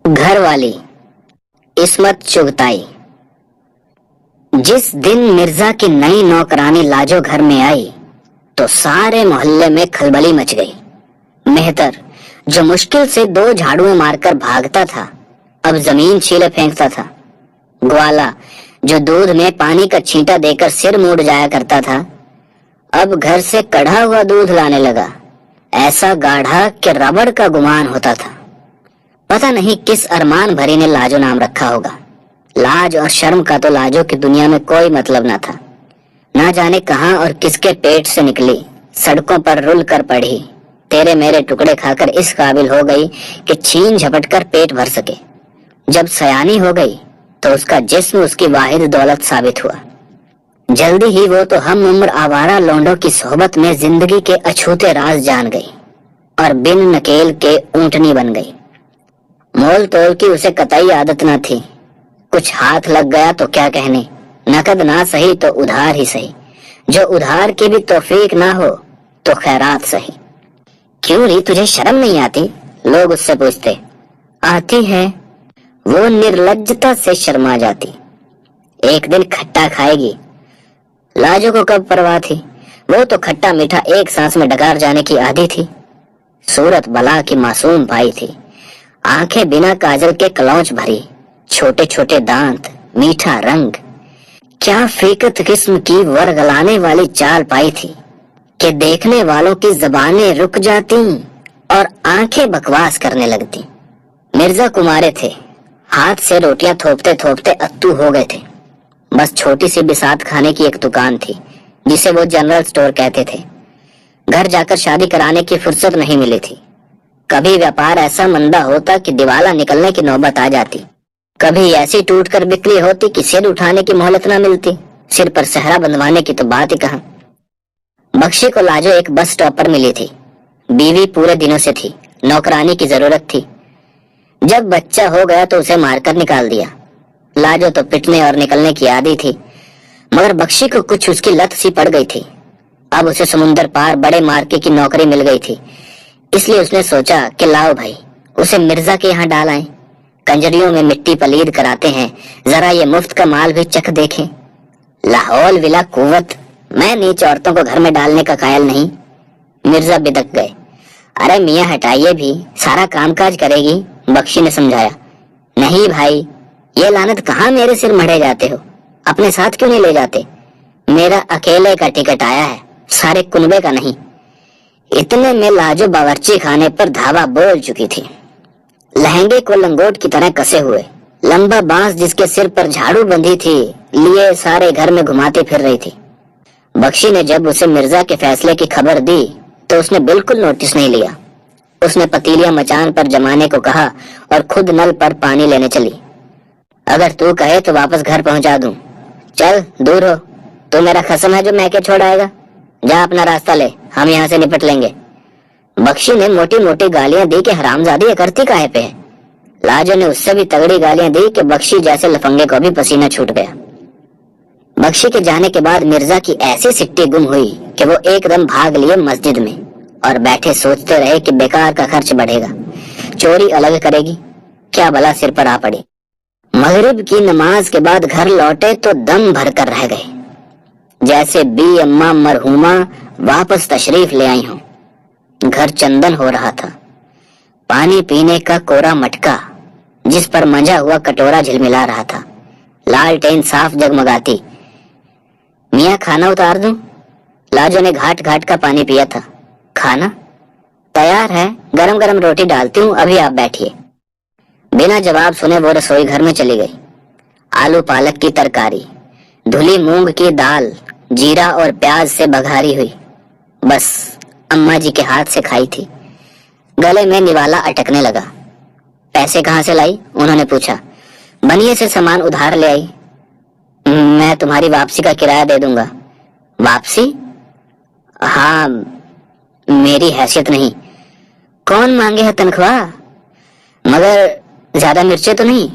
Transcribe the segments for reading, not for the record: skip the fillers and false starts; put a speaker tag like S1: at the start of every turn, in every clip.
S1: گھر والی عصمت چغتائی۔ جس دن مرزا کی نئی نوکرانی لاجو گھر میں آئی تو سارے محلے میں کھلبلی مچ گئی۔ مہتر جو مشکل سے 2 جھاڑویں مار کر بھاگتا تھا اب زمین چھیلے پھینکتا تھا۔ گوالا جو دودھ میں پانی کا چھینٹا دے کر سر موڑ جایا کرتا تھا اب گھر سے کڑھا ہوا دودھ لانے لگا، ایسا گاڑھا کہ ربڑ کا گمان ہوتا تھا۔ پتہ نہیں کس ارمان بھری نے لاجو نام رکھا ہوگا۔ لاج اور شرم کا تو لاجو کی دنیا میں کوئی مطلب نہ تھا۔ نہ جانے کہاں اور کس کے پیٹ سے نکلی، سڑکوں پر رل کر پڑھی، تیرے میرے ٹکڑے کھا کر اس قابل ہو گئی کہ چھین جھپٹ کر پیٹ بھر سکے۔ جب سیانی ہو گئی تو اس کا جسم اس کی واحد دولت ثابت ہوا۔ جلدی ہی وہ تو ہم عمر آوارہ لونڈوں کی صحبت میں زندگی کے اچھوتے راز جان گئی اور بن نکیل کے اونٹنی بن گئی۔ مول تول کی اسے قطعی عادت نہ تھی۔ کچھ ہاتھ لگ گیا تو کیا کہنے، نقد نہ سہی تو ادھار ہی سہی، جو ادھار کی بھی توفیق نہ ہو تو خیرات سہی۔ کیوں ری تجھے شرم نہیں آتی؟ لوگ اس سے پوچھتے۔ آتی ہے، وہ نرلجتا سے شرما جاتی۔ ایک دن کھٹا کھائے گی۔ لاجو کو کب پرواہ تھی، وہ تو کھٹا میٹھا ایک سانس میں ڈکار جانے کی عادی تھی۔ صورت بلا کی معصوم پائی تھی، آنکھیں بنا کاجل کے کلونچ بھری، چھوٹے چھوٹے دانت، میٹھا رنگ، کیا فیکت قسم کی ورگلانے والی چال پائی تھی کہ دیکھنے والوں کی زبانیں رک جاتی اور آنکھیں بکواس کرنے لگتی۔ مرزا کمارے تھے، ہاتھ سے روٹیاں تھوپتے تھوپتے اتو ہو گئے تھے۔ بس چھوٹی سی بسات کھانے کی ایک دکان تھی جسے وہ جنرل سٹور کہتے تھے۔ گھر جا کر شادی کرانے کی فرصت نہیں ملی تھی۔ کبھی ویاپار ایسا مندہ ہوتا کہ دیوالا نکلنے کی نوبت آ جاتی، کبھی ایسی ٹوٹ کر بکری ہوتی کہ سر اٹھانے کی مہلت نہ ملتی، سر پر صحرا بندھوانے کی تو بات ہی کہاں۔ بخشی کو لاجو ایک بس سٹاپ پر ملی تھی۔ بیوی پورے دنوں سے تھی، نوکرانی کی ضرورت تھی۔ جب بچہ ہو گیا تو اسے مار کر نکال دیا۔ لاجو تو پٹنے اور نکلنے کی عادی تھی، مگر بخشی کو کچھ اس کی لت سی پڑ گئی تھی۔ اب اسے سمندر پار بڑے مارکے کی نوکری مل گئی تھی، اس لیے اس نے سوچا کہ لاؤ بھائی اسے مرزا کے یہاں ڈال آئیں، کنجریوں میں مٹی پلید کراتے ہیں، ذرا یہ مفت کا مال بھی چکھ دیکھیں۔ لاہول ولا قوت، میں نیچ عورتوں کو گھر میں ڈالنے کا قائل نہیں۔ مرزا بدک گئے۔ ارے میاں ہٹائیے بھی، سارا کام کاج کرے گی، بخشی نے سمجھایا۔ نہیں بھائی، یہ لعنت کہاں میرے سر مڑے جاتے ہو، اپنے ساتھ کیوں نہیں لے جاتے؟ میرا اکیلے کا ٹکٹ آیا ہے، سارے کنبے کا نہیں۔ اتنے میں لاجو باورچی خانے پر دھاوا بول چکی تھی، لہنگے کو لنگوٹ کی طرح کسے ہوئے، لمبا بانس جس کے سر پر جھاڑو بندھی تھی لیے سارے گھر میں گھماتی پھر رہی تھی۔ بخشی نے جب اسے مرزا کے فیصلے کی خبر دی تو اس نے بالکل نوٹس نہیں لیا۔ اس نے پتیلیاں مچان پر جمانے کو کہا اور خود نل پر پانی لینے چلی۔ اگر تو کہے تو واپس گھر پہنچا دوں۔ چل دور ہو، تو میرا خصم ہے جو میں کے چھوڑ آئے گا، جا اپنا راستہ لے، ہم یہاں سے نپٹ لیں گے۔ بخشی نے موٹی موٹی گالیاں دی کہ حرامزادی یہ کرتی کاہے پہ ہے۔ لاجو نے اس سے بھی تگڑی گالیاں دی کہ بخشی جیسے لفنگے کو بھی پسینہ چھوٹ گیا۔ بخشی کے جانے کے بعد مرزا کی ایسی سٹی گم ہوئی کہ وہ ایک دم بھاگ لیے مسجد میں اور بیٹھے سوچتے رہے کہ بیکار کا خرچ بڑھے گا، چوری الگ کرے گی، کیا بلا سر پر آ پڑی۔ مغرب کی نماز کے بعد گھر لوٹے تو دم بھر کر رہ گئے، جیسے بی اماں مرحومہ واپس تشریف لے آئی ہوں۔ گھر چندن ہو رہا تھا، پانی پینے کا کورا مٹکا جس پر منجا ہوا کٹورا جھلملا رہا تھا، لالٹین صاف جگمگاتی۔ میاں کھانا اتار دوں؟ لاجو نے گھاٹ گھاٹ کا پانی پیا تھا۔ کھانا تیار ہے، گرم گرم روٹی ڈالتی ہوں، ابھی آپ بیٹھیے۔ بنا جواب سنے وہ رسوئی گھر میں چلی گئی۔ آلو پالک کی ترکاری، دھلی مونگ کی دال، جیرا اور پیاز سے بگھاری ہوئی، بس اماں جی کے ہاتھ سے کھائی تھی۔ گلے میں نوالا اٹکنے لگا۔ پیسے کہاں سے لائی؟ انہوں نے پوچھا۔ بنیے سے سامان ادھار لے آئی۔ میں تمہاری واپسی کا کرایہ دے دوں گا۔ واپسی؟ ہاں، میری حیثیت نہیں۔ کون مانگے ہے تنخواہ؟ مگر زیادہ مرچیں تو نہیں؟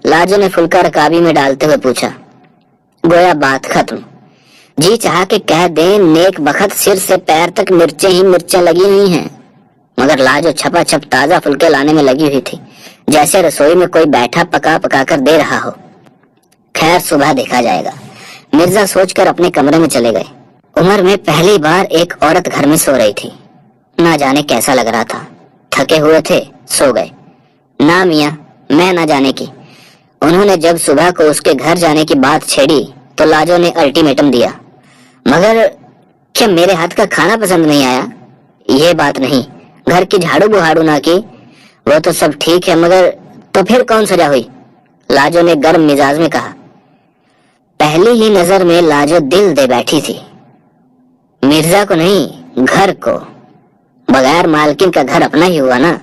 S1: لاجو نے پھلکا رکابی میں ڈالتے ہوئے پوچھا۔ گویا بات ختم۔ جی چاہا کہ کہہ دیں نیک بخت سر سے پیر تک مرچیں ہی مرچیں لگی ہوئی ہیں، مگر لاجو چھپا چھپ تازہ پھلکے لانے میں لگی ہوئی تھی۔ जैसे रसोई में कोई बैठा पका पका कर दे रहा हो। खैर सुबह देखा जाएगा, मिर्जा सोचकर अपने कमरे में चले गए। उम्र में पहली बार एक औरत घर में सो रही थी। ना जाने कैसा लग रहा था, थके हुए थे, सो गए। ना मियाँ, मैं ना जाने की। उन्होंने जब सुबह को उसके घर जाने की बात छेड़ी तो लाजो ने अल्टीमेटम दिया, मगर क्या मेरे हाथ का खाना पसंद नहीं आया? ये बात नहीं, घर की झाड़ू बुहाड़ू ना की, वो तो सब ठीक है, मगर तो फिर कौन सजा हुई? लाजो ने गर्म मिजाज में कहा। पहली ही नजर में लाजो दिल दे बैठी थी। मिर्जा को नहीं, घर को। बगैर मालकिन का घर अपना ही हुआ ना।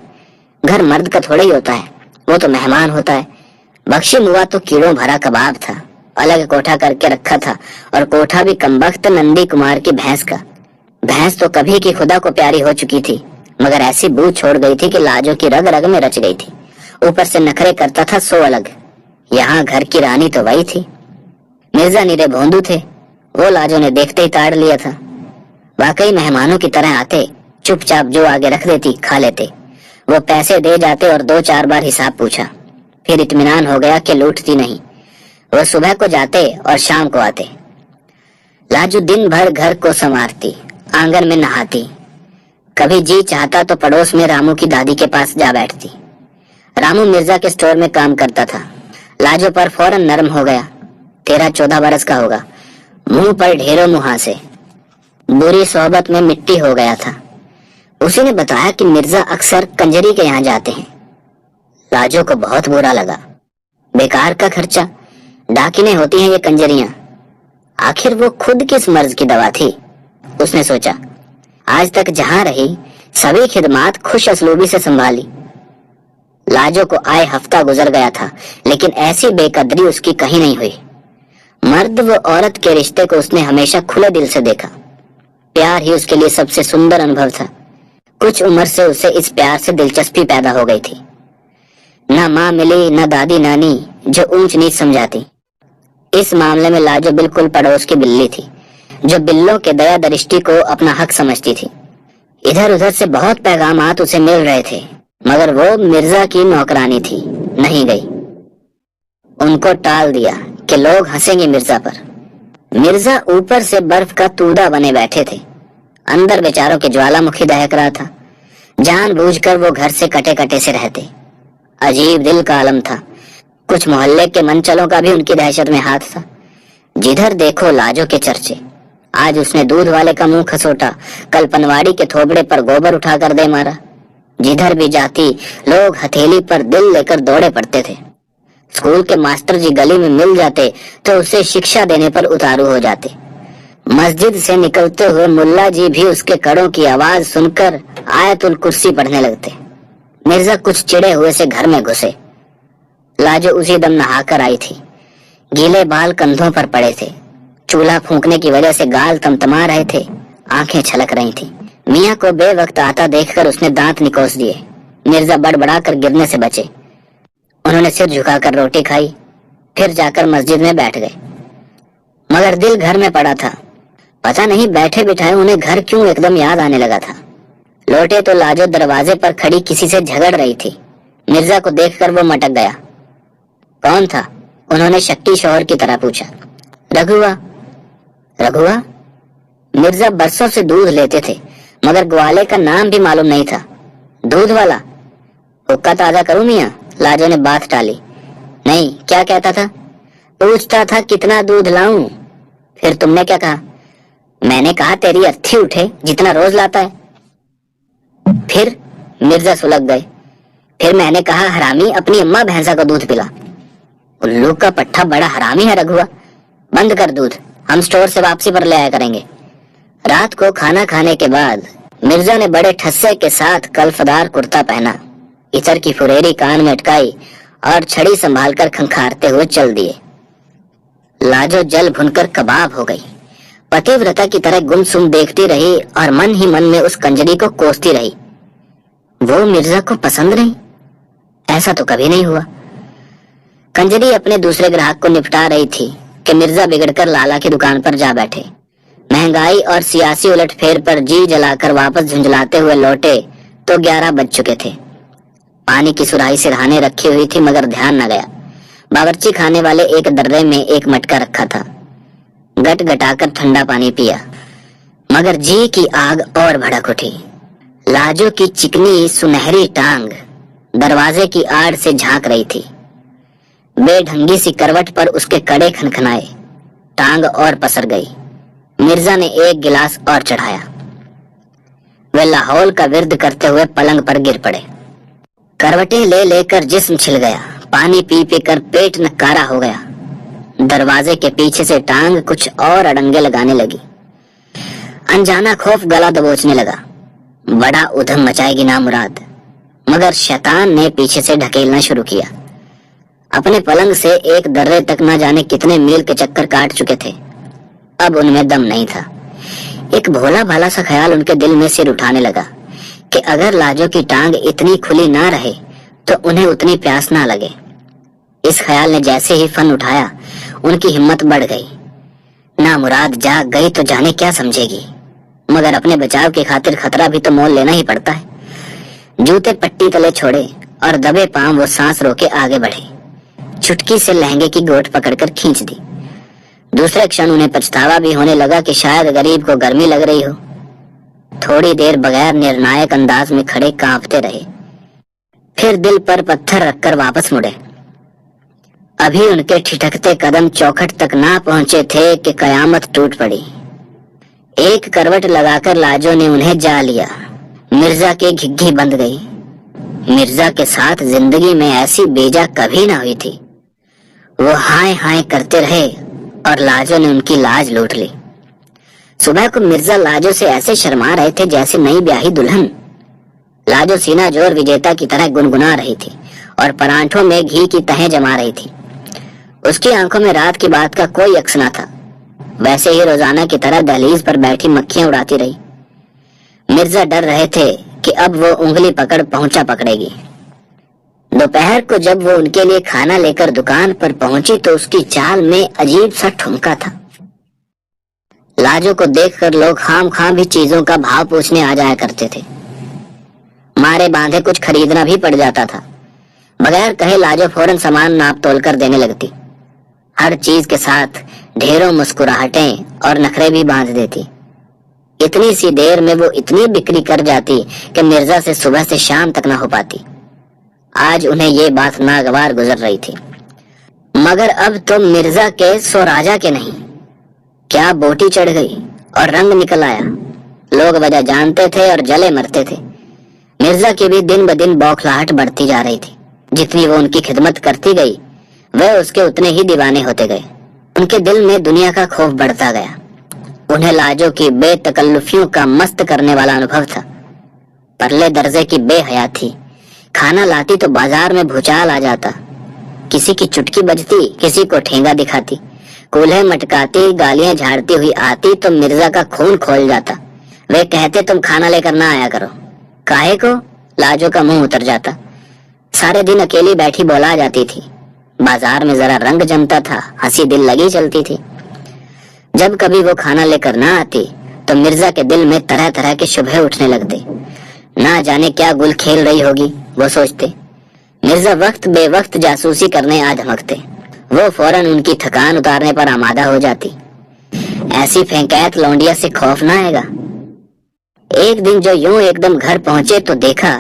S1: घर मर्द का थोड़ा ही होता है, वो तो मेहमान होता है। बख्शी मुआ तो कीड़ों भरा कबाब था, अलग कोठा करके रखा था, और कोठा भी कमबख्त नंदी कुमार की भैंस का। भैंस तो कभी की खुदा को प्यारी हो चुकी थी, मगर ऐसी बू छोड़ गई थी कि लाजो की रग रग में रच गई थी। ऊपर से नखरे करता था सो अलग। यहाँ घर की रानी तो वही थी। मिर्जा नीरे भोंदू थे, वो लाजो ने देखते ही ताड़ लिया था। वाकई मेहमानों की तरह आते, चुपचाप जो आगे रख देती खा लेते। वो पैसे दे जाते और 2-4 बार हिसाब पूछा, फिर इत्मीनान हो गया कि लूटती नहीं। वो सुबह को जाते और शाम को आते। लाजो दिन भर घर को संवारती, आंगन में नहाती। कभी जी चाहता तो पड़ोस में रामू की दादी के पास जा बैठती। रामू मिर्जा के स्टोर में काम करता था। लाजो पर फौरन नरम हो गया। 13-14 बरस का होगा, मुंह पर ढेरों मुहासे, बुरी सोहबत में मिट्टी हो गया था। उसी ने बताया कि मिर्जा अक्सर कंजरी के यहाँ जाते हैं। लाजो को बहुत बुरा लगा। बेकार का खर्चा, डाकिने होती हैं ये कंजरियां। आखिर वो खुद किस मर्ज की दवा थी? उसने सोचा। आज तक जहां रही सभी खिदमात खुश असलूबी से संभाली। लाजो को आए हफ्ता गुजर गया था, लेकिन ऐसी बेकदरी उसकी कहीं नहीं हुई। मर्द व औरत के रिश्ते को उसने हमेशा खुले दिल से देखा। प्यार ही उसके लिए सबसे सुंदर अनुभव था। कुछ उम्र से उसे इस प्यार से दिलचस्पी पैदा हो गई थी। न माँ मिली, न दादी नानी जो ऊंच नीच समझाती। इस मामले में लाजो बिल्कुल पड़ोस की बिल्ली थी, जो बिल्लों के दया दृष्टि को अपना हक समझती थी। इधर उधर से बहुत पैगामात उसे मिल रहे थे, मगर वो मिर्जा की नौकरानी थी, नहीं गई। उनको टाल दिया कि लोग हंसेंगे मिर्जा पर। मिर्जा ऊपर से बर्फ का तूदा बने बैठे थे, अंदर बेचारों के ज्वालामुखी दहक रहा था। जानबूझकर वो घर से कटे कटे से रहते। अजीब दिल का आलम था। कुछ मोहल्ले के मनचलों का भी उनकी दहशत में हाथ था। जिधर देखो लाजो के चर्चे। आज उसने दूध वाले का मुंह खसोटा, कल पनवाड़ी के थोबड़े पर गोबर उठाकर दे मारा। जिधर भी जाती लोग हथेली पर दिल लेकर दौड़े पड़ते थे। स्कूल के मास्टर जी गली में मिल जाते तो उसे शिक्षा देने पर उतारू हो जाते। मस्जिद से निकलते हुए मुल्ला जी भी उसके कड़ों की आवाज सुनकर आयतुल कुर्सी पढ़ने लगते। मिर्जा कुछ चिड़े हुए से घर में घुसे। लाजो उसी दम नहाकर आई थी। गीले बाल कंधों पर पड़े थे। चूल्हा फूंकने की वजह से गाल तमतमा रहे थे, आंखें छलक रही थी। मियाँ को बेवक्त आता देखकर उसने दांत निकोस दिए। मिर्जा बड़बड़ा कर गिरने से बचे। उन्होंने सिर झुकाकर रोटी खाई, फिर जाकर मस्जिद में बैठ गए। मगर दिल घर में पड़ा था। पता नहीं बैठे बिठाए उन्हें घर क्यों एकदम याद आने लगा था। लौटे तो लाजो दरवाजे पर खड़ी किसी से झगड़ रही थी। मिर्जा को देखकर वो मटक गया। कौन था? उन्होंने शक्की शौहर की तरह पूछा। रघुआ। रघुआ? मिर्जा बरसों से दूध लेते थे, मगर ग्वाले का नाम भी मालूम नहीं था। दूध वाला? हुक्का ताजा करूं मियाँ? लाजो ने बात टाली। नहीं, क्या कहता था? पूछता था कितना दूध लाऊं। फिर तुमने क्या कहा? मैंने कहा तेरी अर्थी उठे जितना रोज लाता है। फिर? मिर्जा सुलग गए। फिर मैंने कहा हरामी अपनी अम्मा भैंसा को दूध पिला। उल्लू का पट्टा बड़ा हरामी है रघुआ। बंद कर दूध, हम स्टोर से वापसी पर ले आया करेंगे। रात को खाना खाने के बाद मिर्जा ने बड़े ठस्से के साथ कल्फदार कुर्ता पहना, इतर की फुरेरी कान में अटकाई और छड़ी संभालकर खंखारते हुए चल दिए। लाजो जल भुनकर कबाब हो गई। पतिव्रता की तरह गुमसुम देखती रही और मन ही मन में उस कंजरी को कोसती रही। वो मिर्जा को पसंद नहीं? ऐसा तो कभी नहीं हुआ। कंजरी अपने दूसरे ग्राहक को निपटा रही थी कि मिर्जा बिगड़कर लाला की दुकान पर जा बैठे। महंगाई और सियासी उलटफेर पर जी जलाकर वापस झुंझलाते हुए लौटे तो 11 बज चुके थे। पानी की सुराही सिरहाने रखी हुई थी मगर ध्यान न गया। बावर्ची खाने वाले एक दर्रे में एक मटका रखा था। गट गटाकर ठंडा पानी पिया मगर जी की आग और भड़क उठी। लाजो की चिकनी सुनहरी टांग दरवाजे की आड़ से झांक रही थी। बेढंगी सी करवट पर उसके कड़े खनखनाए, टांग और पसर गई। मिर्जा ने एक गिलास और चढ़ाया। वे लाहौल का विर्द करते हुए पलंग पर गिर पड़े। करवटें ले लेकर जिस्म छिल गया। पानी पी पी कर पेट नकारा हो गया। दरवाजे के पीछे से टांग कुछ और अड़ंगे लगाने लगी। अनजाना खौफ गला दबोचने लगा। बड़ा उधम मचाएगी नामुराद, मगर शैतान ने पीछे से ढकेलना शुरू किया। अपने पलंग से एक दर्रे तक न जाने कितने मील के चक्कर काट चुके थे। अब उनमें दम नहीं था। एक भोला भाला सा ख्याल उनके दिल में सिर उठाने लगा कि अगर लाजो की टांग इतनी खुली ना रहे तो उन्हें उतनी प्यास ना लगे। इस ख्याल ने जैसे ही फन उठाया, उनकी हिम्मत बढ़ गई। नामुराद जाग गई तो जाने क्या समझेगी, मगर अपने बचाव की खातिर खतरा भी तो मोल लेना ही पड़ता है। जूते पट्टी तले छोड़े और दबे पांव वो सांस रोके आगे बढ़े। चुटकी से लहंगे की गोट पकड़कर खींच दी। दूसरे क्षण उन्हें पछतावा भी होने लगा कि शायद गरीब को गर्मी लग रही हो। थोड़ी देर बगैर निर्णायक अंदाज में खड़े कांपते रहे, फिर दिल पर पत्थर रखकर वापस मुड़े। अभी उनके ठिठकते कदम चौखट तक ना पहुंचे थे कि कयामत टूट पड़ी। एक करवट लगाकर लाजो ने उन्हें जा लिया। मिर्जा की घिघी बंद गई। मिर्जा के साथ जिंदगी में ऐसी बेजा कभी ना हुई थी। वो हाय हाय करते रहे और लाजो ने उनकी लाज लूट ली। सुबह को मिर्जा लाजो से ऐसे शर्मा रहे थे जैसे नई ब्याही दुल्हन। लाजो सीना जोर विजेता की तरह गुनगुना रही थी और परांठों में घी की तहें जमा रही थी। उसकी आंखों में रात की बात का कोई अक्स न था। वैसे ही रोजाना की तरह दहलीज पर बैठी मक्खियां उड़ाती रही। मिर्जा डर रहे थे कि अब वो उंगली पकड़ पहुंचा पकड़ेगी। दोपहर को जब वो उनके लिए खाना लेकर दुकान पर पहुंची तो उसकी चाल में अजीब सा ठुमका था। लाजो को देखकर लोग खाम भी चीजों का भाव पूछने आ जाया करते थे। मारे बांधे कुछ खरीदना भी पड़ जाता था। बगैर कहे लाजो फौरन सामान नाप तोल कर देने लगती। हर चीज के साथ ढेरों मुस्कुराहटें और नखरे भी बांध देती। इतनी सी देर में वो इतनी बिक्री कर जाती कि मिर्जा से सुबह से शाम तक न हो पाती। आज उन्हें ये बात नागवार गुजर रही थी। मगर अब तो मिर्जा के सो राजा के नहीं, क्या बोटी चढ़ गई और रंग निकल आया। लोग वजह जानते थे और जले मरते थे। मिर्जा की भी दिन ब दिन बौखलाहट बढ़ती जा रही थी। जितनी वो उनकी खिदमत करती गई, वह उसके उतने ही दीवाने होते गए। उनके दिल में दुनिया का खौफ बढ़ता गया। उन्हें लाजो की बेतकल्लुफियों का मस्त करने वाला अनुभव था। परले दर्जे की बेहया थी। खाना लाती तो बाजार में भूचाल आ जाता। किसी की चुटकी बजती, किसी को ठेंगा दिखाती, कूल्हे मटकाती, गालियां झाड़ती हुई आती तो मिर्जा का खून खोल जाता। वे कहते तुम खाना लेकर ना आया करो। काहे को? लाजो का मुंह उतर जाता। सारे दिन अकेली बैठी बोला जाती थी। बाजार में जरा रंग जमता था, हंसी दिल लगी चलती थी। जब कभी वो खाना लेकर ना आती तो मिर्जा के दिल में तरह तरह के शुबहे उठने लगते। ना जाने क्या गुल खेल रही होगी, वो सोचते। मिर्जा वक्त बेवक्त जासूसी करने आ धमकते। वो फौरन उनकी थकान उतारने पर आमादा हो जाती। ऐसी फेंकैत लौंडिया से खौफ ना आएगा। एक दिन जो यूं एकदम घर पहुंचे तो देखा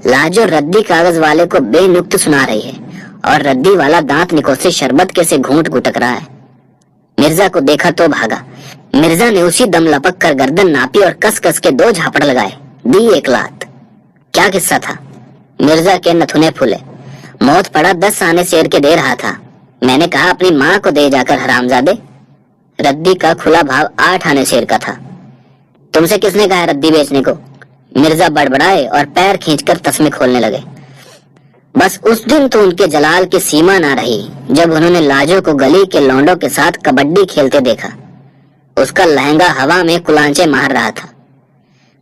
S1: लाजो रद्दी कागज वाले को बेनुक्त सुना रही है और रद्दी वाला दांत निकोसे शरबत के से घूंट गुटक रहा है। मिर्जा को देखा तो भागा। मिर्जा ने उसी दम लपक कर गर्दन नापी और कस कस के 2 झापड़ लगाए, दी 1 लात। क्या किस्सा था? मिर्जा के नथुने फूले। मौत पड़ा 10 आने शेर के दे रहा था। मैंने कहा अपनी माँ को दे जाकर हरामजादे। रद्दी का खुला भाव 8 आने शेर का था। तुमसे किसने कहा रद्दी बेचने को? मिर्जा बड़बड़ाए और पैर खींचकर तस्मे खोलने लगे। बस उस दिन तो उनके जलाल की सीमा ना रही जब उन्होंने लाजो को गली के लौंडों के साथ कबड्डी खेलते देखा। उसका लहंगा हवा में कुलांचे मार रहा था।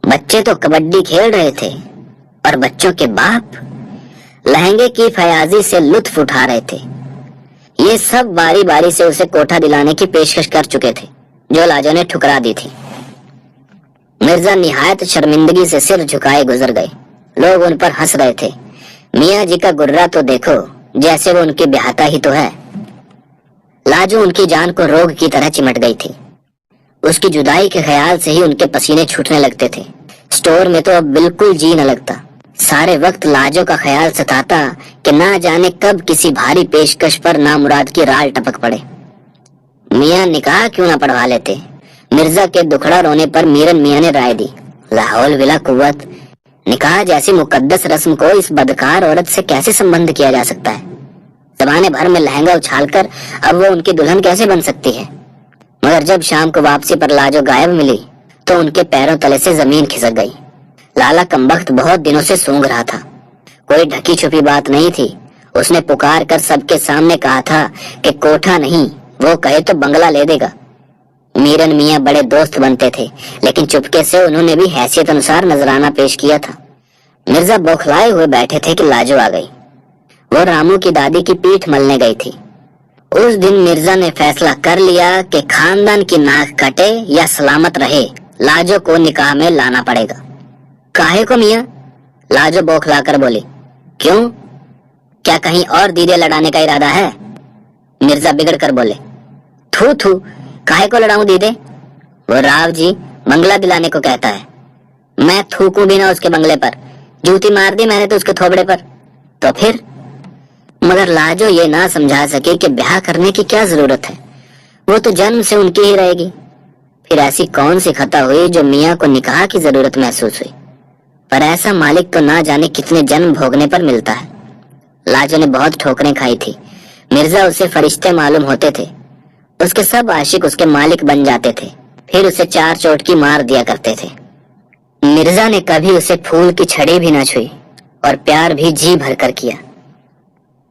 S1: बच्चे तो कबड्डी खेल रहे थे और बच्चों के बाप लहंगे की फयाजी से लुत्फ उठा रहे थे। ये सब बारी बारी से उसे कोठा दिलाने की पेशकश कर चुके थे जो लाजो ने ठुकरा दी थी। मिर्जा निहायत शर्मिंदगी से सिर झुकाए गुजर गए। लोग उन पर हंस रहे थे। मियाँ जी का गुर्रा तो देखो, जैसे वो उनके ब्याहता ही तो है। लाजो उनकी जान को रोग की तरह चिमट गई थी। उसकी जुदाई के ख्याल से ही उनके पसीने छूटने लगते थे। स्टोर में तो अब बिल्कुल जी न लगता। सारे वक्त लाजो का ख्याल सताता कि ना जाने कब किसी भारी पेशकश पर नामुराद की राल टपक पड़े। मियाँ निकाह क्यों ना पढ़वा लेते। मिर्जा के दुखड़ा रोने पर मीरन मियाँ ने राय दी, लाहौल विला कुव्वत, निकाह जैसी मुकद्दस रस्म को इस बदकार औरत से कैसे संबंध किया जा सकता है। जमाने भर में लहंगा उछालकर अब वो उनकी दुल्हन कैसे बन सकती है। मगर जब शाम को वापसी पर लाजो गायब मिली तो उनके पैरों तले से जमीन खिसक गई। लाला कमबख्त बहुत दिनों से सूंघ रहा था। कोई ढकी छुपी बात नहीं थी। उसने पुकार कर सबके सामने कहा था कि कोठा नहीं, वो कहे तो बंगला ले देगा। मीरन मियाँ बड़े दोस्त बनते थे, लेकिन चुपके से उन्होंने भी हैसियत अनुसार नजराना पेश किया था। मिर्जा बौखलाए हुए बैठे थे कि लाजो आ गई। वो रामू की दादी की पीठ मलने गई थी। उस दिन मिर्जा ने फैसला कर लिया कि खानदान की नाक कटे या सलामत रहे, लाजो को निकाह में लाना पड़ेगा। काहे को मियाँ? लाजो बौखलाकर बोली। क्यों, क्या कहीं और दीदे लड़ाने का इरादा है? मिर्जा बिगड़ कर बोले। थू थू, काहे को लड़ाऊं दीदे? वो राव जी बंगला दिलाने को कहता है। मैं थूकूं भी ना उसके बंगले पर, जूती मार दी मैंने तो उसके थोबड़े पर। तो फिर? मगर लाजो ये ना समझा सके कि ब्याह करने की क्या जरूरत है, वो तो जन्म से उनकी ही रहेगी। फिर ऐसी कौन सी खता हुई जो मियाँ को निकाह की जरूरत महसूस हुई। पर ऐसा मालिक तो ना जाने कितने जन्म भोगने पर मिलता है। लाजो ने बहुत ठोकरें खाई थी। मिर्जा उसे फरिश्ते मालूम होते थे। उसके सब आशिक उसके मालिक बन जाते थे, फिर उसे चार चोटकी मार दिया करते थे। मिर्जा ने कभी उसे फूल की छड़ी भी न छुई और प्यार भी जी भर कर किया।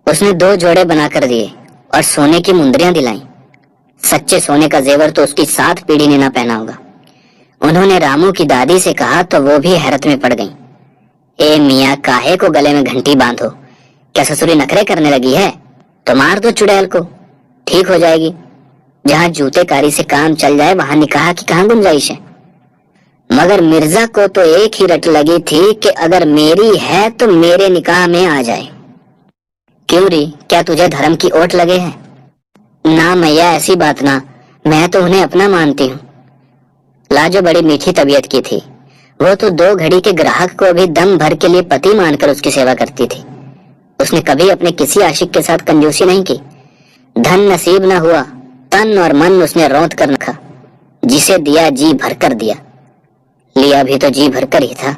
S1: उसने 2 जोड़े बनाकर दिए और सोने की मुंदरियां दिलाई। सच्चे सोने का जेवर तो उसकी 7 पीढ़ी ने ना पहना होगा। उन्होंने रामू की दादी से कहा तो वो भी हैरत में पड़ गई। ए मियाँ, काहे को गले में घंटी बांधो? क्या ससुरी नखरे करने लगी है? तो मार दो चुड़ैल को, ठीक हो जाएगी। जहाँ जूते कारी से काम चल जाए वहां निकाह की कहाँ गुंजाइश है। मगर मिर्जा को तो एक ही रट लगी थी कि अगर मेरी है तो मेरे निकाह में आ जाए। क्यों री, क्या तुझे धर्म की ओट लगे है? ना मैया, ऐसी बात ना, मैं तो उन्हें अपना मानती हूँ। लाजो बड़ी मीठी तबीयत की थी। वो तो 2 घड़ी के ग्राहक को भी दम भर के लिए पति मानकर उसकी सेवा करती थी। उसने कभी अपने किसी आशिक के साथ कंजूसी नहीं की। धन नसीब न हुआ, तन और मन उसने रौंद कर रखा। जिसे दिया जी भर कर दिया, लिया भी तो जी भर कर ही था।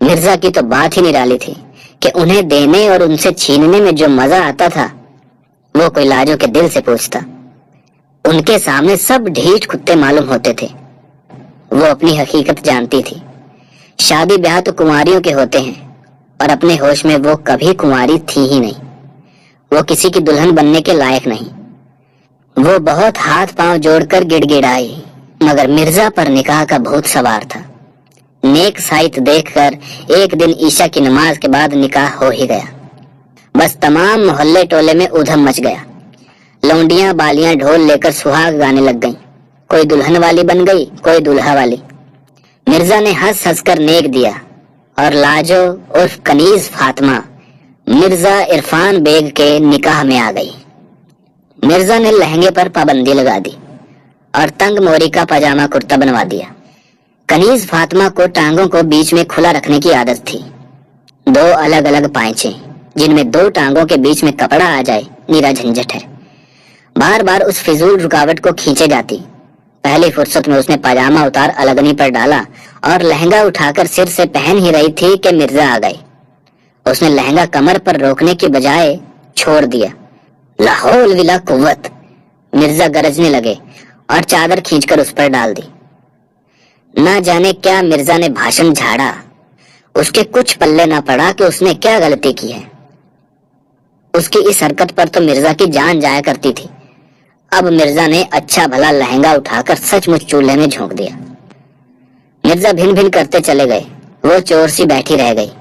S1: मिर्जा की तो बात ही निराली थी कि उन्हें देने और उनसे छीनने में जो मजा आता था वो कोई लाजो के दिल से पूछता। उनके सामने सब ढीठ कुत्ते मालूम होते थे। वो अपनी हकीकत जानती थी। शादी ब्याह तो कुंवारियों के होते हैं और अपने होश में वो कभी कुंवारी थी ही नहीं। वो किसी की दुल्हन बनने के लायक नहीं। वो बहुत हाथ पांव जोड़कर गिड़गिड़ाई, मगर मिर्जा पर निकाह का भूत सवार था। नेक साइत देखकर एक दिन ईशा की नमाज के बाद निकाह हो ही गया। बस तमाम मोहल्ले टोले में उधम मच गया। लौंडियां बालियां ढोल लेकर सुहाग गाने लग गईं। कोई दुल्हन वाली बन गई, कोई दुल्हा वाली। मिर्जा ने हंस हंस कर नेक दिया और लाजो उर्फ कनीज फातिमा मिर्जा इरफान बेग के निकाह में आ गई। मिर्जा ने लहंगे पर पाबंदी लगा दी और तंग मोरी का पजामा कुर्ता बनवा दिया। कनीज फातिमा को टांगों को बीच में खुला रखने की आदत थी। 2 अलग अलग पायचे जिनमें 2 टांगों के बीच में कपड़ा आ जाए नीरा झंझट है। बार बार उस फिजूल रुकावट को खींचे जाती। पहली फुर्सत में उसने पजामा उतार अलगनी पर डाला और लहंगा उठाकर सिर से पहन ही रही थी कि मिर्जा आ गए। उसने लहंगा कमर पर रोकने की बजाय छोड़ दिया। लाहौल विला कुव्वत, मिर्जा गरजने लगे और चादर खींचकर उस पर डाल दी। ना जाने क्या मिर्जा ने भाषण झाड़ा। उसके कुछ पल्ले ना पड़ा कि उसने क्या गलती की है। उसकी इस हरकत पर तो मिर्जा की जान जाया करती थी। अब मिर्जा ने अच्छा भला लहंगा उठाकर सचमुच चूल्हे में झोंक दिया। मिर्जा भिन भिन करते चले गए। वो चोर सी बैठी रह गई।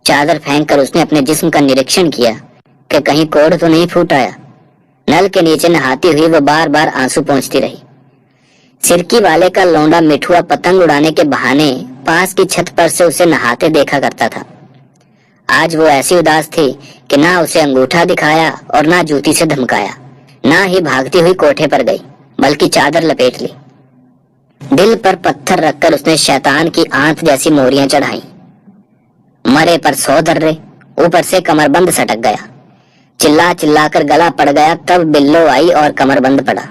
S1: चादर फेंक कर उसने अपने जिस्म का निरीक्षण किया कि कहीं कोढ़ तो नहीं फूट आया। नल के नीचे नहाती हुई वो बार बार आंसू पोंछती रही। सिरकी वाले का लौंडा मिठुआ पतंग उड़ाने के बहाने पास की छत पर से उसे नहाते देखा करता था। आज वो ऐसी उदास थी कि ना उसे अंगूठा दिखाया और ना जूती से धमकाया, ना ही भागती हुई कोठे पर गई, बल्कि चादर लपेट ली। दिल पर पत्थर रखकर उसने शैतान की आंत जैसी मोहरियां चढ़ाई। मरे पर 100 दर्रे, ऊपर से कमरबंद सटक गया। चिल्ला चिल्ला कर गला पड़ गया, तब बिल्लो आई और कमरबंद पड़ा।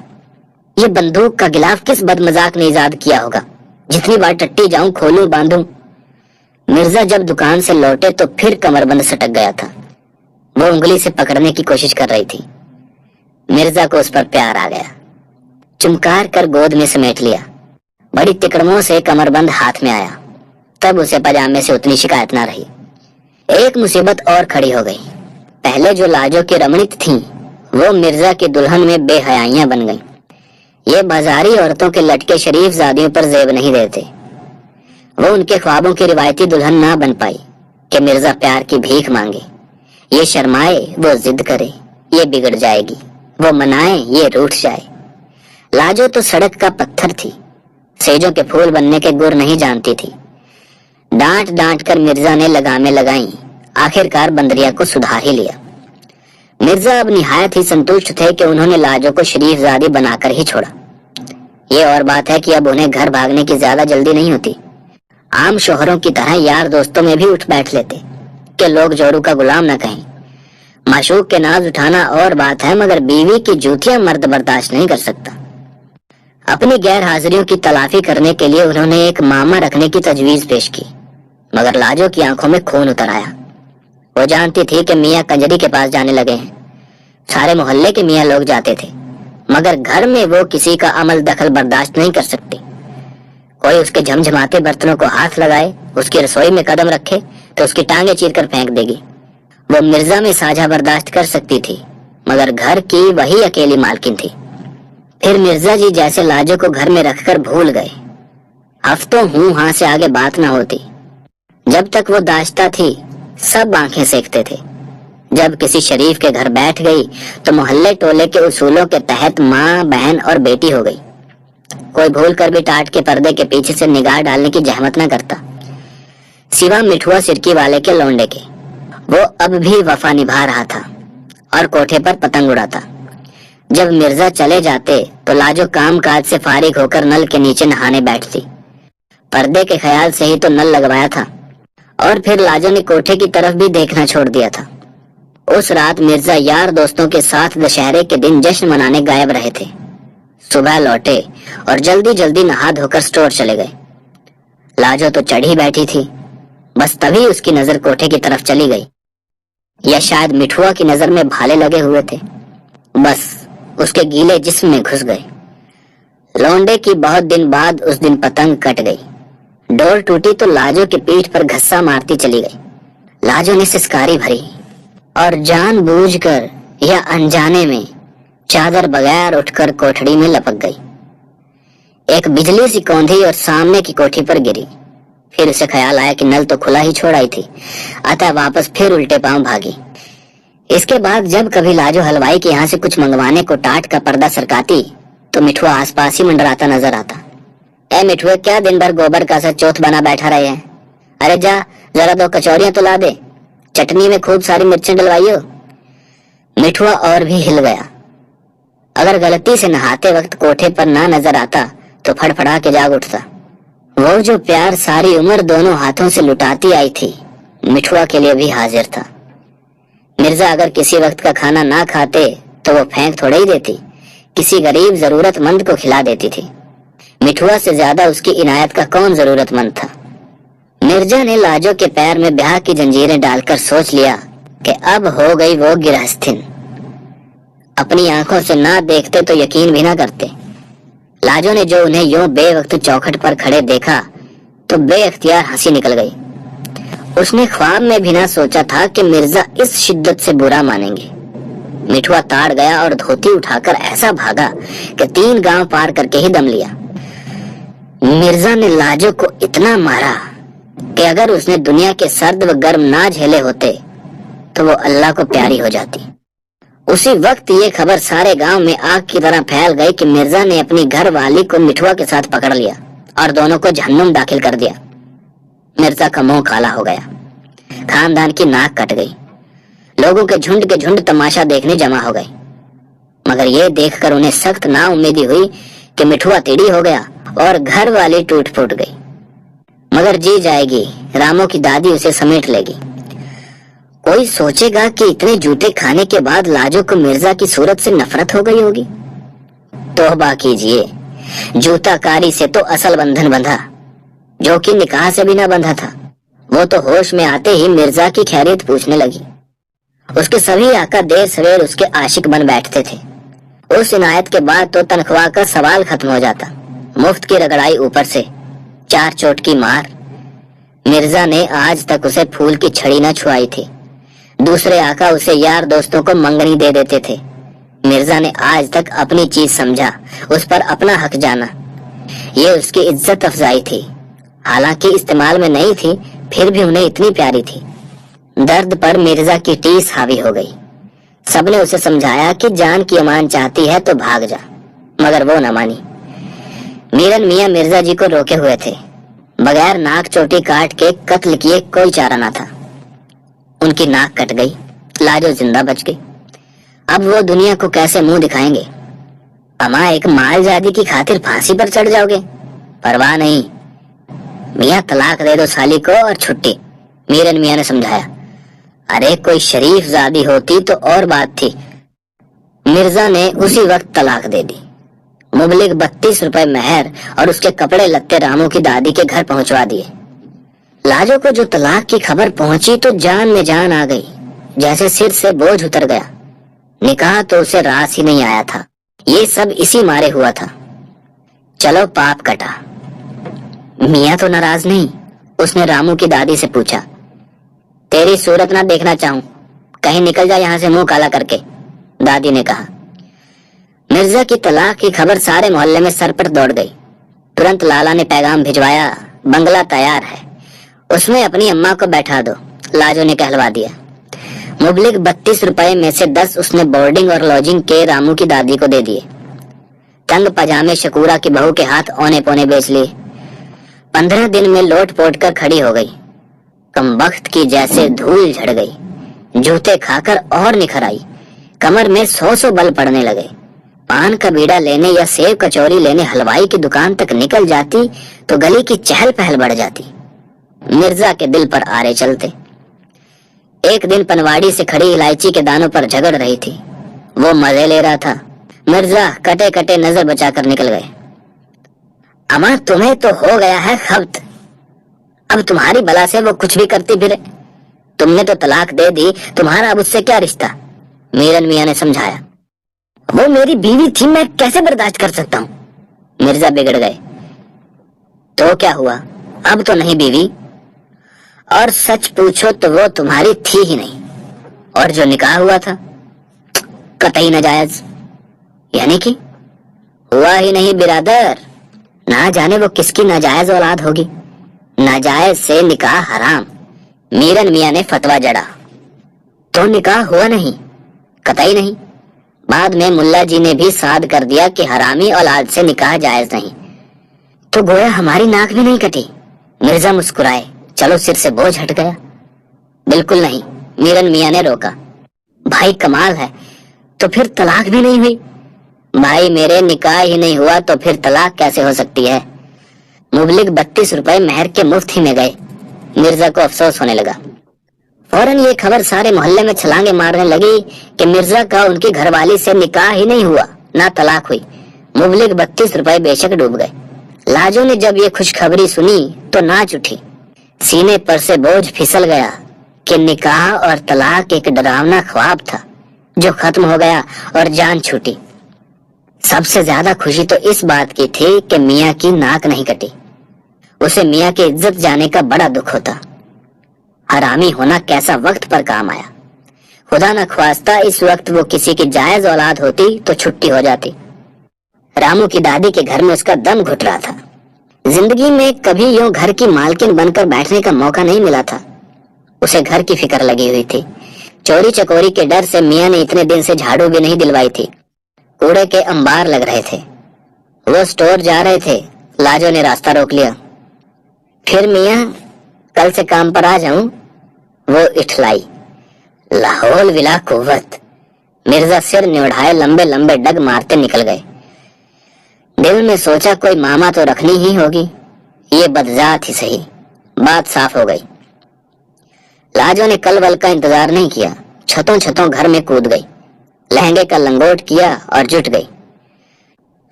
S1: ये बंदूक का गिलाफ किस बदमजाक ने इजाद किया होगा, जितनी बार टट्टी जाऊं खोलूं बांधूं। मिर्जा जब दुकान से लौटे तो फिर कमरबंद सटक गया था। वो उंगली से पकड़ने की कोशिश कर रही थी। मिर्जा को उस पर प्यार आ गया, चुमकार कर गोद में समेट लिया। बड़ी तिकड़मों से कमरबंद हाथ में आया, तब उसे पजामे से उतनी शिकायत ना रही। एक मुसीबत और खड़ी हो गई। पहले जो लाजो की रमणीक थीं, वो मिर्जा की दुल्हन में बेहयाइयां बन गईं। ये बाजारी औरतों के लटके शरीफ जादियों पर जेब नहीं देते। वो उनके ख्वाबों की रिवायती दुल्हन ना बन पाई कि मिर्जा प्यार की भीख मांगे। ये शर्माए, वो जिद करे, ये बिगड़ जाएगी, वो मनाए, ये रूठ जाए। लाजो तो सड़क का पत्थर थी, सेजों के फूल बनने के गुर नहीं जानती थी। डांट डांट कर मिर्जा ने लगामें लगाई, आखिरकार बंदरिया को सुधार ही लिया। मिर्जा अब निहायत ही संतुष्ट थे कि उन्होंने लाजो को शरीफजादी बनाकर ही छोड़ा। ये और बात है कि अब उन्हें घर भागने की ज्यादा जल्दी नहीं होती। आम शोहरों की तरह यार दोस्तों में भी उठ बैठ लेते कि लोग जोड़ू का गुलाम न कहें। माशूक के नाज उठाना और बात है, मगर बीवी की जूतियां मर्द बर्दाश्त नहीं कर सकता। अपनी गैर हाजिरियों की तलाफी करने के लिए उन्होंने एक मामा रखने की तजवीज पेश की, मगर लाजो की आंखों में खून उतर आया। वो जानती थी कि मियाँ कंजरी के पास जाने लगे हैं। सारे मोहल्ले के मियाँ लोग जाते थे, मगर घर में वो किसी का अमल दखल बर्दाश्त नहीं कर सकती। कोई उसके झमझमाते बर्तनों को हाथ लगाए, उसकी रसोई में कदम रखे तो उसकी टांगे चीर कर फेंक देगी। वो मिर्जा में साझा बर्दाश्त कर सकती थी, मगर घर की वही अकेली मालकिन थी। फिर मिर्जा जी जैसे लाजो को घर में रखकर भूल गए। हफ्तों हूं हां से आगे बात न होती। जब तक वो दाश्ता थी, सब आंखें सेकते थे। जब किसी शरीफ के घर बैठ गई तो मोहल्ले टोले के उसूलों के तहत माँ, बहन और बेटी हो गई। कोई भूल कर भी टाट के पर्दे के पीछे से निगाह डालने की जहमत न करता, सिवा मिठुआ सिरकी वाले के लौंडे के। वो अब भी वफा निभा रहा था और कोठे पर पतंग उड़ाता। जब मिर्जा चले जाते तो लाजो काम काज से फारिग होकर नल के नीचे नहाने बैठती। पर्दे के ख्याल से ही तो नल लगवाया था। और फिर लाजो ने कोठे की तरफ भी देखना छोड़ दिया था। उस रात मिर्जा यार दोस्तों के साथ दशहरे के दिन जश्न मनाने गायब रहे थे। सुबह लौटे और जल्दी जल्दी नहा धोकर स्टोर चले गए। लाजो तो चढ़ी बैठी थी, बस तभी उसकी नजर कोठे की तरफ चली गई, या शायद मिठुआ की नजर में भाले लगे हुए थे, बस उसके गीले जिस्म में घुस गए। लौंडे की बहुत दिन बाद उस दिन पतंग कट गई। डोर टूटी तो लाजो की पीठ पर घस्सा मारती चली गई। लाजो ने सिसकारी भरी और जानबूझकर या अनजाने में चादर बगैर उठकर कोठड़ी में लपक गई। एक बिजली सी कौंधी और सामने की कोठी पर गिरी। फिर उसे ख्याल आया कि नल तो खुला ही छोड़ आई थी, अतः वापस फिर उल्टे पांव भागी। इसके बाद जब कभी लाजो हलवाई के यहाँ से कुछ मंगवाने को टाट का पर्दा सरकाती तो मिठुआ आसपास ही मंडराता नजर आता। ए मिठुए, क्या दिन भर गोबर का सा चौथ बना बैठा रहे हैं? अरे जा, जरा 2 कचौरियां तो ला दे, चटनी में खूब सारी मिर्चें डलवाइयो। मिठुआ और भी हिल गया। अगर गलती से नहाते वक्त कोठे पर ना नजर आता तो फड़फड़ा के जाग उठता। वो जो प्यार सारी उम्र दोनों हाथों से लुटाती आई थी, मिठुआ के लिए भी हाजिर था। मिर्जा अगर किसी वक्त का खाना ना खाते तो वो फेंक थोड़ा ही देती, किसी गरीब जरूरतमंद को खिला देती थी। मिठुआ से ज्यादा उसकी इनायत का कौन जरूरतमंद था। मिर्जा ने लाजो के पैर में ब्याह की जंजीरें डालकर सोच लिया कि अब हो गई वो गिरहस्थिन। अपनी आंखों से ना देखते तो यकीन भी ना करते। लाजो ने जो उन्हें यूं बेवक्त चौखट पर खड़े देखा तो बेअख्तियार हंसी निकल गई। उसने ख्वाब में भी ना सोचा था कि मिर्जा इस शिद्दत से बुरा मानेंगे। मिठुआ ताड़ गया और धोती उठाकर ऐसा भागा कि 3 गांव पार करके ही दम लिया। मिर्जा ने लाजो को इतना मारा कि अगर उसने दुनिया के सर्द व गर्म ना झेले होते तो वो अल्लाह को प्यारी हो जाती। उसी वक्त ये खबर सारे गांव में आग की तरह फैल गई कि मिर्जा ने अपनी घर वाली को मिठुआ के साथ पकड़ लिया और दोनों को जहन्नुम दाखिल कर दिया। मिर्जा का मुंह काला हो गया। खानदान की नाक कट गई। लोगों के झुंड तमाशा देखने जमा हो गए, मगर ये देखकर उन्हें सख्त नाउम्मीदी हुई कि मिठुआ टेढ़ी हो गया और घर वाली टूट फूट गई। मगर जी जाएगी, रामू की दादी उसे समेट लेगी। कोई सोचेगा कि इतने जूते खाने के बाद लाजो को मिर्जा की सूरत से नफरत हो गई होगी। तौबा कीजिए, जूताकारी से तो असल बंधन बंधा, जो कि निकाह से भी ना बंधा था। वो तो होश में आते ही मिर्जा की खैरियत पूछने लगी। उसके सभी आका देर सवेर उसके आशिक बन बैठते थे। उस इनायत के बाद तो तनख्वाह का सवाल खत्म हो जाता। मुफ्त की रगड़ाई, ऊपर से 4 चोट की मार। मिर्जा ने आज तक उसे फूल की छड़ी न छुआई थी। दूसरे आका उसे यार दोस्तों को मंगनी दे देते थे। मिर्जा ने आज तक अपनी चीज समझा, उस पर अपना हक जाना। ये उसकी इज्जत अफजाई थी। हालांकि इस्तेमाल में नहीं थी, फिर भी उन्हें इतनी प्यारी थी। दर्द पर मिर्जा की टीस हावी हो गई। सबने उसे समझाया कि जान की अमान चाहती है तो भाग जा, मगर वो न मानी। मीरन मियां मिर्जा जी को रोके हुए थे। बगैर नाक चोटी काट के कत्ल किए कोई चारा ना था। उनकी नाक कट गई, लाजो जिंदा बच गई। अब वो दुनिया को कैसे मुंह दिखाएंगे? अमा, एक मालजादी की खातिर फांसी पर चढ़ जाओगे? परवाह नहीं, मियां तलाक दे दो साली को और छुट्टी। मीरन मियां ने समझाया। अरे कोई शरीफ जादी होती तो और बात थी। मिर्जा ने उसी वक्त तलाक दे दी। मुबलिग 32 रुपए मेहर और उसके कपड़े लत्ते रामू की दादी के घर पहुंचवा दिए। लाजो को जो तलाक की खबर पहुंची तो जान में जान आ गई, जैसे सिर से बोझ उतर गया। निकाह तो उसे रास ही नहीं आया था। ये सब इसी मारे हुआ था। चलो पाप कटा। मियां तो नाराज नहीं। उसने रामू की दादी से पूछा, तेरी सूरत ना देखना चाहूं, कहीं निकल जा यहाँ से मुंह काला करके। दादी ने कहा। मिर्जा की तलाक की खबर सारे मोहल्ले में सर पर दौड़ गई। तुरंत लाला ने पैगाम भिजवाया, बंगला तैयार है, उसमें अपनी अम्मा को बैठा दो। लाजो ने कहलवा दिया। मुबलिग 32 रुपए में से 10 उसने बोर्डिंग और लॉजिंग के रामू की दादी को दे दिए। तंग पजामे शकूरा की बहू के हाथ औने पौने बेच लिए। 15 दिन में लोट पोट कर खड़ी हो गई। कमबख्त की जैसे धूल झड़ गई। जूते खाकर और निखर आई। कमर में 100 बल पड़ने लगे। पान का बीड़ा लेने या सेब कचौरी लेने हलवाई की दुकान तक निकल जाती तो गली की चहल पहल बढ़ जाती। मिर्जा के दिल पर आरे चलते। एक दिन पनवाड़ी से खड़ी इलायची के दानों पर झगड़ रही थी। वो मजे ले रहा था। मिर्जा कटे कटे नजर बचाकर निकल गए। अमा, तुम्हें तो हो गया है खब्त। अब तुम्हारी बला से वो कुछ भी करती फिरे। तुमने तो तलाक दे दी, तुम्हारा अब उससे क्या रिश्ता? मीरन मियां ने समझाया। वो मेरी बीवी थी, मैं कैसे बर्दाश्त कर सकता हूँ? मिर्जा बिगड़ गए। तो क्या हुआ, अब तो नहीं बीवी। और सच पूछो तो वो तुम्हारी थी ही नहीं। और जो निकाह हुआ था कतई नाजायज। यानी कि हुआ ही नहीं बिरादर। ना जाने वो किसकी नाजायज औलाद होगी। नाजायज से निकाह हराम। मीरन मियां ने फतवा जड़ा। तो निकाह हुआ नहीं? कतई नहीं। बाद में मुल्ला जी ने भी साद कर दिया कि हरामी औलाद से निकाह जायज नहीं। तो गोया हमारी नाक भी नहीं कटी। मिर्जा मुस्कुराए। चलो सिर से बोझ हट गया। बिल्कुल नहीं, मीरन मियां ने रोका। भाई कमाल है, तो फिर तलाक भी नहीं हुई? भाई मेरे निकाह ही नहीं हुआ तो फिर तलाक कैसे हो सकती है? मुबलिग 32 रुपए मेहर के मुफ्त ही में गए। मिर्जा को अफसोस होने लगा। फौरन ये खबर सारे मोहल्ले में छलांगे मारने लगी कि मिर्जा का उनकी घरवाली से निकाह ही नहीं हुआ, ना तलाक हुई। मुबलिग 32 रुपए बेशक डूब गए। लाजो ने जब ये खुशखबरी सुनी तो नाच उठी। सीने पर से बोझ फिसल गया कि निकाह और तलाक एक डरावना ख्वाब था जो खत्म हो गया और जान छूटी। सबसे ज्यादा खुशी तो इस बात की थी कि मियां की नाक नहीं कटी। उसे मियां की इज्जत जाने का बड़ा दुख होता। हरामी होना कैसा वक्त पर काम आया। खुदा न ख्वास्ता इस वक्त वो किसी की जायज औलाद होती तो छुट्टी हो जाती। रामू की दादी के घर में उसका दम घुट रहा था। जिंदगी में कभी यूं घर की मालकिन बनकर बैठने का मौका नहीं मिला था। उसे घर की फिक्र लगी हुई थी। चोरी चकोरी के डर से मियां ने इतने दिन से झाड़ू भी नहीं दिलवाई थी। कूड़े के अंबार लग रहे थे। वो स्टोर जा रहे थे। लाजो ने रास्ता रोक लिया। फिर मियां, कल से काम पर आ जाऊं? वो इठलाई, लाहौल विला कुव्वत। मिर्जा सिर निउढ़ाए लंबे लंबे डग मारते निकल गए। दिल में सोचा कोई मामा तो रखनी ही होगी, ये बदजात ही सही। बात साफ हो गई। लाजो ने कल वल का इंतजार नहीं किया, छतों छतों घर में कूद गई, लहंगे का लंगोट किया और जुट गई।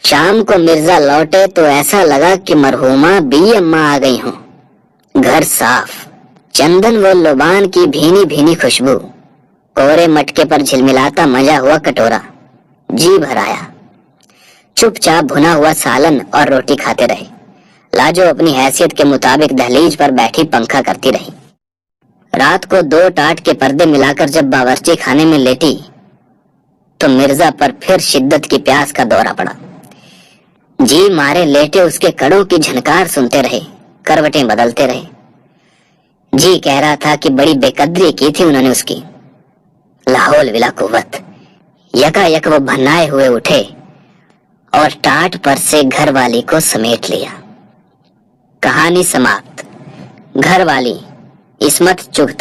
S1: शाम को मिर्जा लौटे तो ऐसा लगा कि मरहूमा बी अम्मा आ गई हों। घर साफ, चंदन व लुबान की भीनी भीनी खुशबू, कोरे मटके पर झिलमिलाता मजा हुआ कटोरा, जी भर आया। चुपचाप भुना हुआ सालन और रोटी खाते रहे। लाजो अपनी हैसियत के मुताबिक दहलीज पर बैठी पंखा करती रही। रात को 2 टाट के पर्दे मिलाकर जब बावर्ची खाने में लेटी तो मिर्जा पर फिर शिद्दत की प्यास का दौरा पड़ा। जी मारे लेटे उसके कड़ों की झनकार सुनते रहे, करवटें बदलते रहे। जी कह रहा था कि बड़ी बेकदरी की थी उन्होंने उसकी। लाहौल विला कुव्वत। यकायक वो भन्नाए हुए उठे और टाट पर से घरवाली को समेट लिया। कहानी समाप्त। घरवाली इस्मत चुगता